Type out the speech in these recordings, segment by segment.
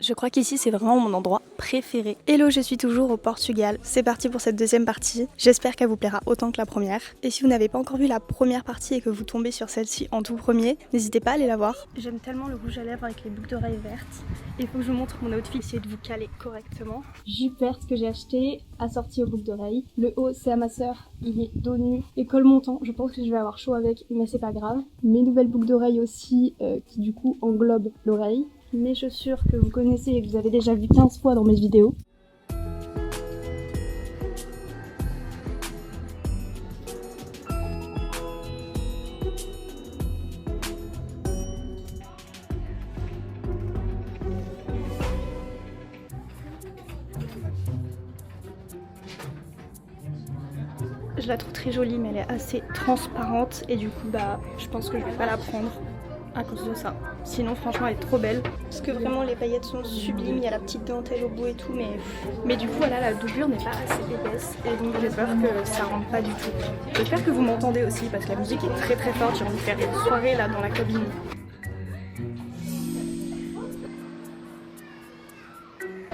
Je crois qu'ici c'est vraiment mon endroit préféré. Hello, je suis toujours au Portugal. C'est parti pour cette deuxième partie. J'espère qu'elle vous plaira autant que la première. Et si vous n'avez pas encore vu la première partie et que vous tombez sur celle-ci en tout premier, n'hésitez pas à aller la voir. J'aime tellement le rouge à lèvres avec les boucles d'oreilles vertes. Il faut que je vous montre mon outfit, essayer de vous caler correctement. Jupe verte que j'ai acheté, assortie aux boucles d'oreilles. Le haut c'est à ma soeur, il est dos nu et col montant. Je pense que je vais avoir chaud avec, mais c'est pas grave. Mes nouvelles boucles d'oreilles aussi qui du coup englobent l'oreille. Mes chaussures que vous connaissez et que vous avez déjà vu 15 fois dans mes vidéos. Je la trouve très jolie mais elle est assez transparente et du coup je pense que je vais pas la prendre à cause de ça. Sinon franchement elle est trop belle. Parce que vraiment les paillettes sont sublimes, il y a la petite dentelle au bout et tout mais du coup voilà la doublure n'est pas assez épaisse et donc j'ai peur que ça rentre pas du tout. J'espère que vous m'entendez aussi parce que la musique est très très forte, j'ai envie de faire une soirée là dans la cabine.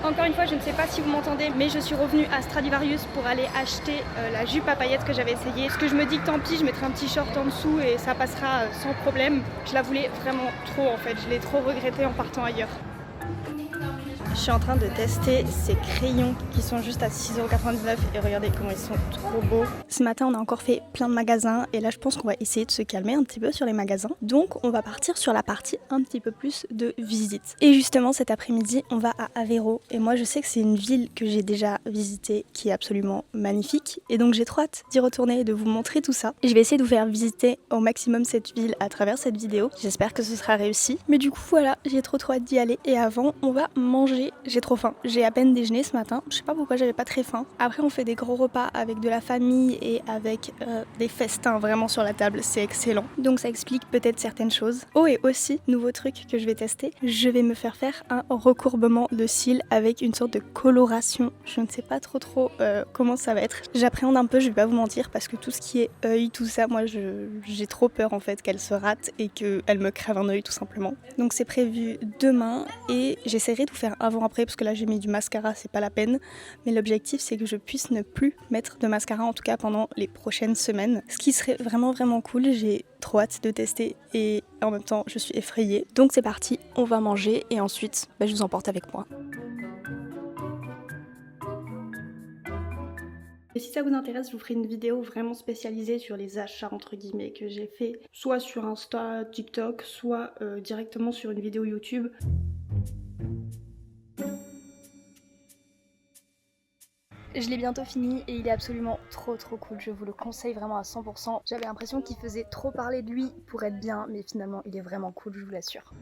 Encore une fois, je ne sais pas si vous m'entendez, mais je suis revenue à Stradivarius pour aller acheter la jupe à paillettes que j'avais essayée. Parce que je me dis que tant pis, je mettrai un petit short en dessous et ça passera sans problème. Je la voulais vraiment trop en fait, je l'ai trop regretté en partant ailleurs. Je suis en train de tester ces crayons qui sont juste à 6,99€ et regardez comment ils sont trop beaux. Ce matin on a encore fait plein de magasins et là je pense qu'on va essayer de se calmer un petit peu sur les magasins. Donc on va partir sur la partie un petit peu plus de visite. Et justement cet après-midi on va à Aveiro et moi je sais que c'est une ville que j'ai déjà visitée qui est absolument magnifique et donc j'ai trop hâte d'y retourner et de vous montrer tout ça. Et je vais essayer de vous faire visiter au maximum cette ville à travers cette vidéo. J'espère que ce sera réussi. Mais du coup voilà, j'ai trop hâte d'y aller et avant on va manger. J'ai trop faim. J'ai à peine déjeuné ce matin. Je sais pas pourquoi j'avais pas très faim. Après on fait des gros repas avec de la famille et avec des festins vraiment sur la table. C'est excellent. Donc ça explique peut-être certaines choses. Oh et aussi, nouveau truc que je vais tester. Je vais me faire un recourbement de cils avec une sorte de coloration. Je ne sais pas trop comment ça va être. J'appréhende un peu, je vais pas vous mentir, parce que tout ce qui est œil, tout ça, moi j'ai trop peur en fait qu'elle se rate et qu'elle me crève un œil tout simplement. Donc c'est prévu demain et j'essaierai de vous faire avant-après parce que là j'ai mis du mascara, c'est pas la peine. Mais l'objectif c'est que je puisse ne plus mettre de mascara en tout cas pendant les prochaines semaines. Ce qui serait vraiment cool, j'ai trop hâte de tester et en même temps je suis effrayée. Donc c'est parti, on va manger et ensuite je vous emporte avec moi. Et si ça vous intéresse, je vous ferai une vidéo vraiment spécialisée sur les achats entre guillemets que j'ai fait, soit sur Insta, TikTok, soit directement sur une vidéo YouTube. Je l'ai bientôt fini et il est absolument trop cool, je vous le conseille vraiment à 100%. J'avais l'impression qu'il faisait trop parler de lui pour être bien, mais finalement il est vraiment cool, je vous l'assure.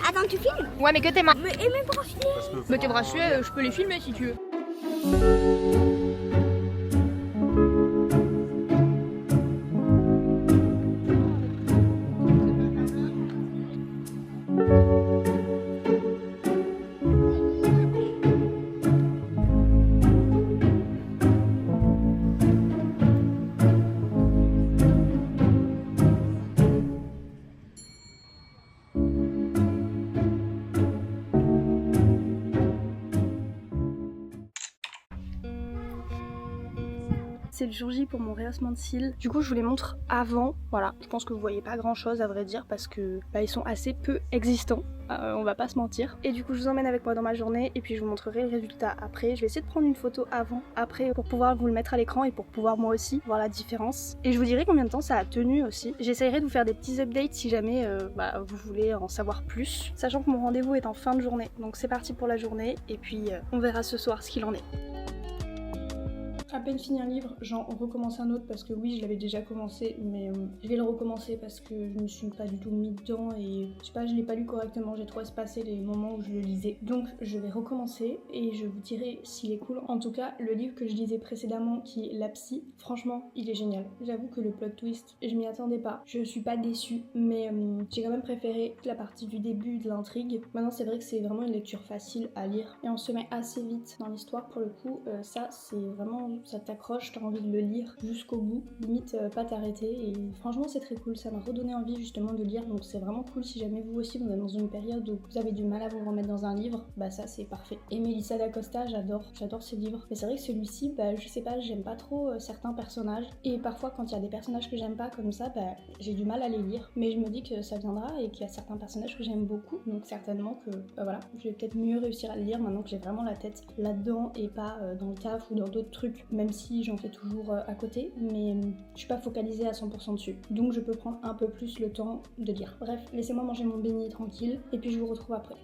Attends, tu filmes? Ouais, mais que tes mains. Et mes bracelets? Mais tes bracelets, je peux les filmer si tu veux. C'est le jour J pour mon rehaussement de cils. Du coup je vous les montre avant, voilà. Je pense que vous voyez pas grand chose à vrai dire parce que ils sont assez peu existants. On va pas se mentir. Et du coup je vous emmène avec moi dans ma journée et puis je vous montrerai le résultat après. Je vais essayer de prendre une photo avant, après pour pouvoir vous le mettre à l'écran et pour pouvoir moi aussi voir la différence. Et je vous dirai combien de temps ça a tenu aussi. J'essaierai de vous faire des petits updates si jamais vous voulez en savoir plus. Sachant que mon rendez-vous est en fin de journée. Donc c'est parti pour la journée et puis on verra ce soir ce qu'il en est. À peine fini un livre, j'en recommence un autre parce que oui, je l'avais déjà commencé, mais je vais le recommencer parce que je me suis pas du tout mis dedans et je sais pas, je l'ai pas lu correctement, j'ai trop espacé les moments où je le lisais. Donc je vais recommencer et je vous dirai s'il est cool. En tout cas, le livre que je lisais précédemment, qui est La Psy, franchement, il est génial. J'avoue que le plot twist, je m'y attendais pas. Je suis pas déçue, mais j'ai quand même préféré la partie du début de l'intrigue. Maintenant, c'est vrai que c'est vraiment une lecture facile à lire et on se met assez vite dans l'histoire pour le coup. Ça, c'est vraiment... ça t'accroche, t'as envie de le lire jusqu'au bout, limite pas t'arrêter et franchement c'est très cool, ça m'a redonné envie justement de lire, donc c'est vraiment cool. Si jamais vous aussi vous êtes dans une période où vous avez du mal à vous remettre dans un livre, bah ça c'est parfait. Et Melissa d'Acosta, j'adore ce livre, mais c'est vrai que celui-ci, je sais pas, j'aime pas trop certains personnages et parfois quand il y a des personnages que j'aime pas comme ça, j'ai du mal à les lire, mais je me dis que ça viendra et qu'il y a certains personnages que j'aime beaucoup, donc certainement que voilà, je vais peut-être mieux réussir à le lire maintenant que j'ai vraiment la tête là-dedans et pas dans le taf ou dans d'autres trucs, même si j'en fais toujours à côté, mais je suis pas focalisée à 100% dessus. Donc je peux prendre un peu plus le temps de lire. Bref, laissez-moi manger mon beignet tranquille et puis je vous retrouve après.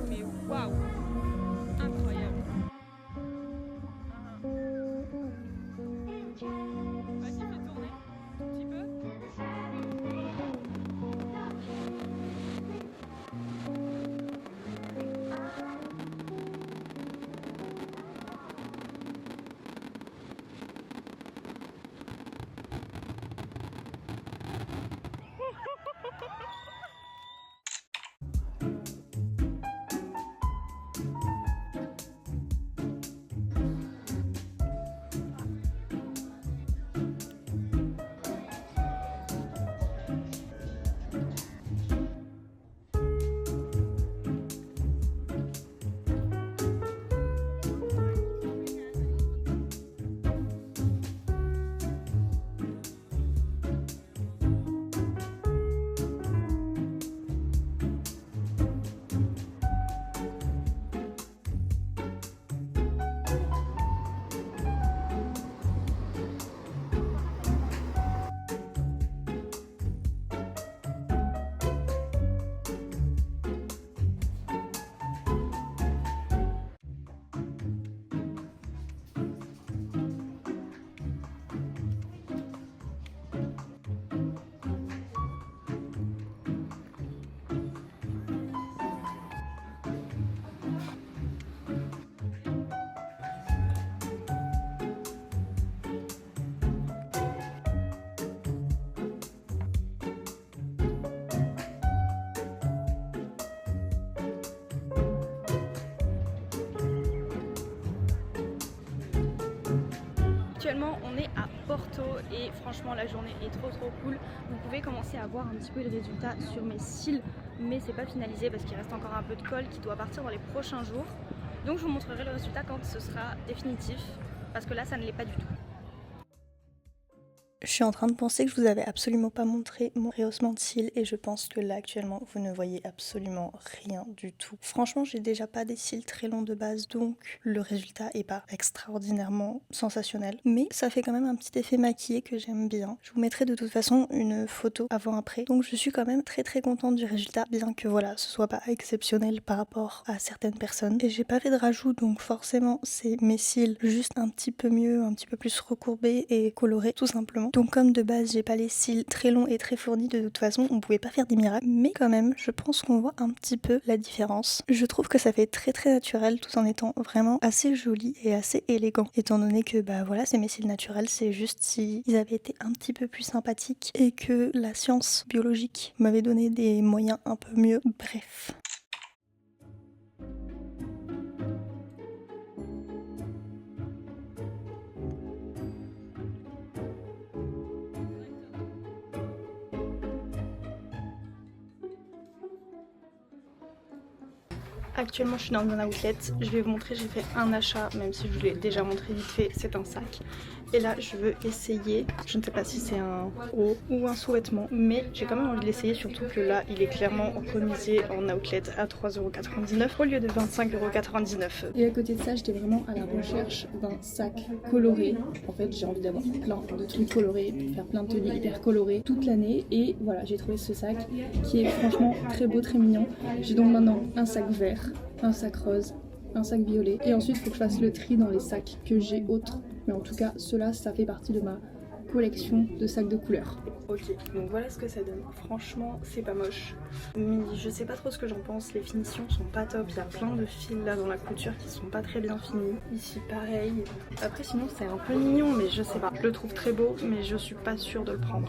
Mais waouh, incroyable. Vas-y, fais tourner un petit peu. Actuellement on est à Porto et franchement la journée est trop cool. Vous pouvez commencer à voir un petit peu le résultat sur mes cils, mais c'est pas finalisé parce qu'il reste encore un peu de colle qui doit partir dans les prochains jours. Donc je vous montrerai le résultat quand ce sera définitif parce que là ça ne l'est pas du tout. Je suis en train de penser que je vous avais absolument pas montré mon rehaussement de cils et je pense que là actuellement vous ne voyez absolument rien du tout. Franchement j'ai déjà pas des cils très longs de base donc le résultat est pas extraordinairement sensationnel, mais ça fait quand même un petit effet maquillé que j'aime bien. Je vous mettrai de toute façon une photo avant-après, donc je suis quand même très contente du résultat, bien que voilà ce soit pas exceptionnel par rapport à certaines personnes. Et j'ai pas fait de rajout donc forcément c'est mes cils juste un petit peu mieux, un petit peu plus recourbés et colorés tout simplement. Donc comme de base j'ai pas les cils très longs et très fournis, de toute façon on pouvait pas faire des miracles, mais quand même je pense qu'on voit un petit peu la différence. Je trouve que ça fait très naturel tout en étant vraiment assez joli et assez élégant, étant donné que voilà c'est mes cils naturels, c'est juste si ils avaient été un petit peu plus sympathiques et que la science biologique m'avait donné des moyens un peu mieux, bref. Actuellement je suis dans un outlet, je vais vous montrer, j'ai fait un achat, même si je vous l'ai déjà montré vite fait, c'est un sac. Et là je veux essayer, je ne sais pas si c'est un haut ou un sous-vêtement, mais j'ai quand même envie de l'essayer, surtout que là il est clairement remisé en outlet à 3,99€ au lieu de 25,99€. Et à côté de ça, j'étais vraiment à la recherche d'un sac coloré. En fait j'ai envie d'avoir plein de trucs colorés, pour faire plein de tenues hyper colorées toute l'année. Et voilà, j'ai trouvé ce sac qui est franchement très beau, très mignon. J'ai donc maintenant un sac vert, un sac rose, un sac violet, et ensuite il faut que je fasse le tri dans les sacs que j'ai autres, mais en tout cas ceux-là ça fait partie de ma collection de sacs de couleurs. Ok, donc voilà ce que ça donne. Franchement c'est pas moche, mais je sais pas trop ce que j'en pense, les finitions sont pas top, il y a plein de fils là dans la couture qui sont pas très bien finis. Ici pareil, après sinon c'est un peu mignon, mais je sais pas, je le trouve très beau mais je suis pas sûre de le prendre.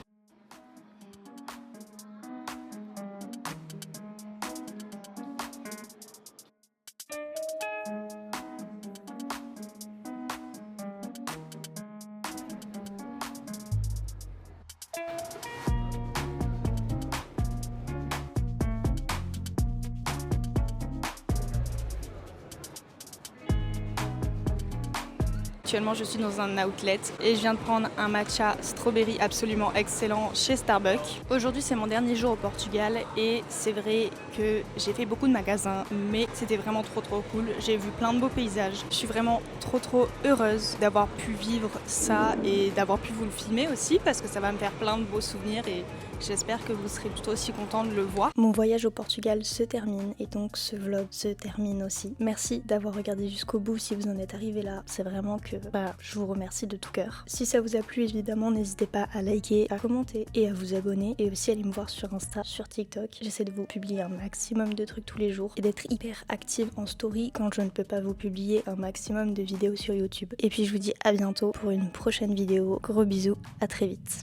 Actuellement je suis dans un outlet et je viens de prendre un matcha strawberry absolument excellent chez Starbucks. Aujourd'hui c'est mon dernier jour au Portugal et c'est vrai que j'ai fait beaucoup de magasins, mais c'était vraiment trop cool. J'ai vu plein de beaux paysages. Je suis vraiment trop heureuse d'avoir pu vivre ça et d'avoir pu vous le filmer aussi, parce que ça va me faire plein de beaux souvenirs et j'espère que vous serez tout aussi contents de le voir. Mon voyage au Portugal se termine et donc ce vlog se termine aussi. Merci d'avoir regardé jusqu'au bout si vous en êtes arrivé là. C'est vraiment que je vous remercie de tout cœur. Si ça vous a plu, évidemment, n'hésitez pas à liker, à commenter et à vous abonner. Et aussi aller me voir sur Insta, sur TikTok. J'essaie de vous publier un maximum de trucs tous les jours et d'être hyper active en story quand je ne peux pas vous publier un maximum de vidéos sur YouTube. Et puis je vous dis à bientôt pour une prochaine vidéo. Gros bisous, à très vite.